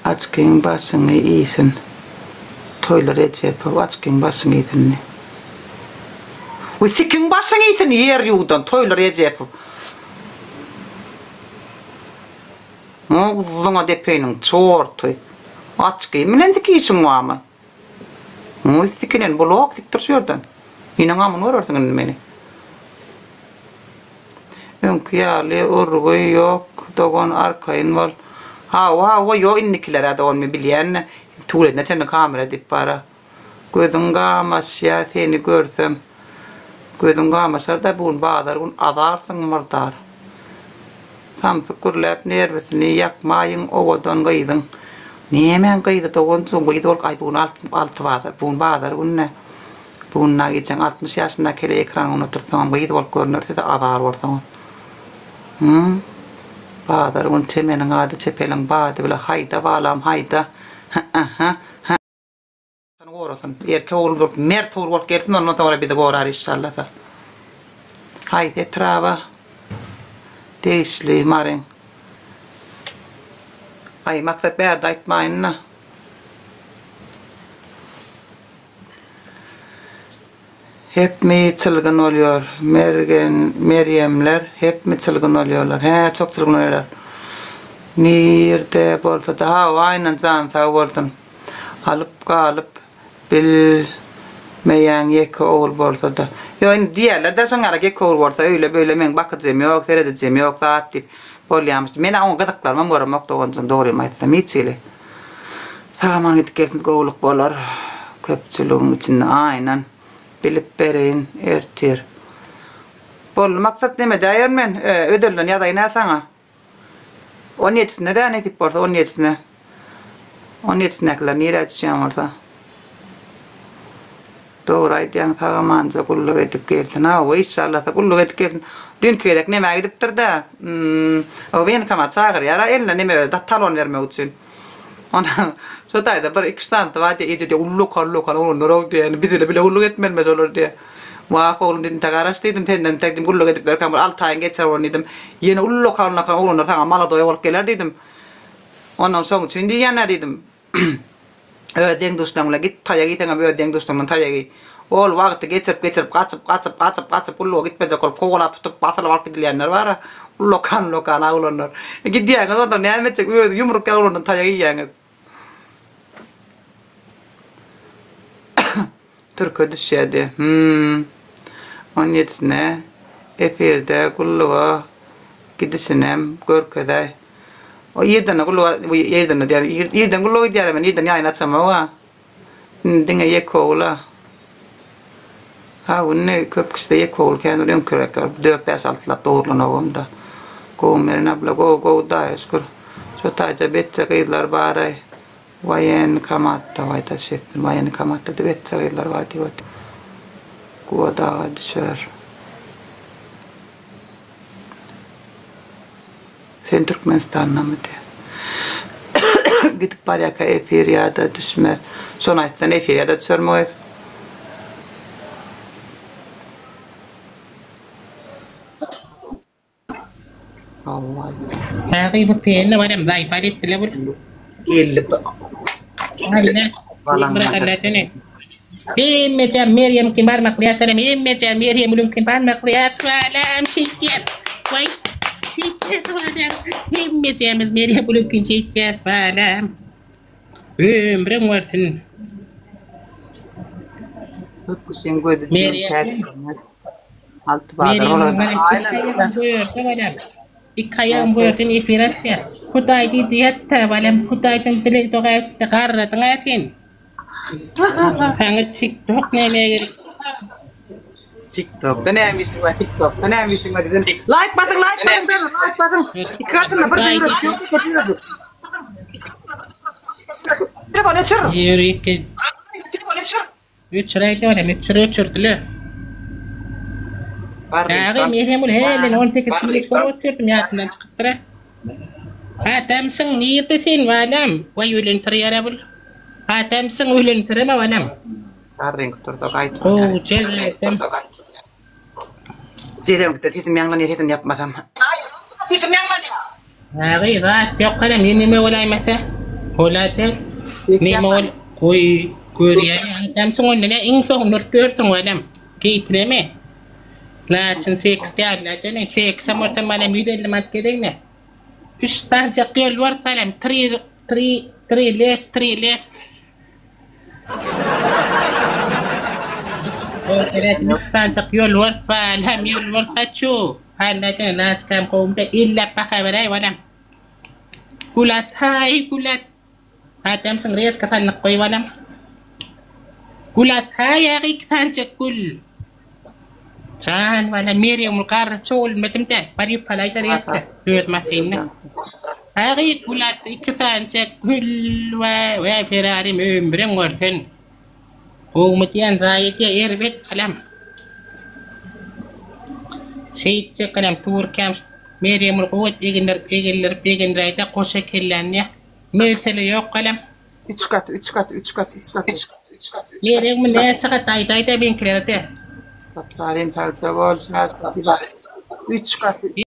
Açkın basını iyisin. Toylar edecek. Açkın basını iyisin. O sikin basını iyisin yer yudan. Toylar edecek. Uzuna depeynin çoğurtu. Açkın. Minen sikisin o ama. O sikinin bulak siktir şuradan. İnan amın uğrarsın beni. Önküyali urgu yok. Doğan arkayın var. Ha yo innikilere doğan mı bileyen. Tuğretine çene kamera dip para. Gözün gamas ya seni görsem. Gözün gamas da bun bağlar. Un adarsın mırdar. Samsı kurlap nervesini yakmayın ovadan gaydın. Nemen gaydı doğan son gaydı ol ay bun altı bağlar. Bun bağlar un ne. Bununla geçen 60 yaşında kele ekranını otursan gaydı ol görünürse de adar olsan. Bağlar un temenin adı çepelin bağdı bile hayda bağlam hayda. Sen uğrasın. Erke oğul mert oğul gelsin ondan sonra bir de uğrar inşallah da. Haydi etrafa. Değişli marin. Ay maksat berda etmeyin na. Hep mi çılgın oluyor? Meryemler hep mi çılgın oluyorlar? He çok çılgın oluyorlar. Nerede bolsa da aynen can sağ olsun. Alıp kalıp bilmeyen yek oğul bolsa da. Yani diğerler de sonra yek oğul bolsa öyle böyle men bakacağım yok seyredeceğim yok saat dip. Bolyamıştı. Men onu gıdıklarıma moramak doğancan doğruyum aytsam hiç öyle. Sağman gidip gelsin oğluk bolar. Köpçülüğün içinde aynen. Bilip bereyin ertir. Bol maksat neme değer men ödülün ya da yine sana. 17'sine de ne tip varsa 17'sine. 17'sine kadar nere açacağım orada. Doğru aydiyan sağa manca kulluk edip gelsin. Ha inşallah da kulluk edip gelsin. Dün köydek neme gidiptir de. O beni kamat çağır yara eline neme da talon vermek için. Ona şotayda bir iki tane var diye iyice ulluk olur diye bizle bile ulluk etmez olur diye. Vah oğlum dedim tagaraştıydım tenden tekdim ulluk edip verken 6 ay geçer onu dedim. Yine ulluk olur tamam mala doya olup gelir dedim. Ondan sonra şimdi yana dedim. Öden dostumla git taya giten öden dostumla taya git. Ol vakti geçirip kaçıp ulluk gitmeyecek olup kovala tutup basılı varıp gidilenler var. Ulluk olurlar. Gidiyen kadar ne emecek yumruk olurlar taya gidiyen. Türk'e düşedi. 17'sine efirde kulluğa gidişinem görkede. O yerden kulluğa yerden kulluğa gidiyor ben yerden yayın açamam ha. Dinle yek oğula. Ha unne köpkiste yek oğul kendi ön körek 4-5 altlap doğrulun da. Komerin abla go da eskur. Şotayca betse kıydılar bari. Vajen kamatta vaita sitten vajen kamatta de vetsarillar vaativat kuodaad kör. Sen Türkmenistan'a mı diye. Gidip parjaka efiriyada düşmer. Sonra etsen efiriyada düşer mi? Allah'ım. Hari berpindah madam zai parit level. Gilip. Halina. Berkalat ni. Macam Miriam kimbar makliyat ni. Macam Miriam belum kimbar makliyat. Malam sikit. Wait. Sikit madam. Macam Miriam belum sikit. Malam. Berang wartin. Kusin goydu. Miriam. Altı bağlar olan. Aynen. Ikayam buatin ifirat ya. Kudai di diatta balam kudai tang telik to kaya takar tengatin. Hangat TikTok ne. TikTok. Tane amisi wa TikTok. Tane amisi wa din. Like button. İkratın da barca yürü. Yok. Telefon açır. Yürü ki. Üçray de var. Üçür tele. Kaya Miriam ulhe non se ketuli korotut miatnan çıkıptır. Hatamsın niyetin valam. Wayulun triyarabul. Hatamsın ulun trema valam. Karring tursa kayıt. Oh, celatem. Cedem kita hisim yang lain hisim yapmasam. Hari ذات يقلم ينمي ولا يمسه. Holatel. Nimol kuy tamsungon nila ingfong nortörtong walam. Keep neme. Laatsin sextial laatsin sex samorta malam yudel mat kedene. Üstan çakıyor var talam 3 left. وثلاث نفان تقيول الورفة الهم يول الورفة شو هلا لا تكلم قوم إلا بخا براي ولا كلات هاي كلات هاتم سنغريس كثان نقوي ولا كلات هاي يا أخي كثان تقول سان ولا ميري ومقار شول ما تمتع بريو بلاي تريك لوث ما فينا أخي كلات كثان تقول وفراري مبرم ورثن ومتيان رايتي إيربت ألم سيد كلام تور كام ميري مرقوت إيجن رايتا قوسك هلانيا مثل يو قلم اتشكات ميري من لا تايتا بين كريرته تفعلين فعل سوال سمعت اتشكات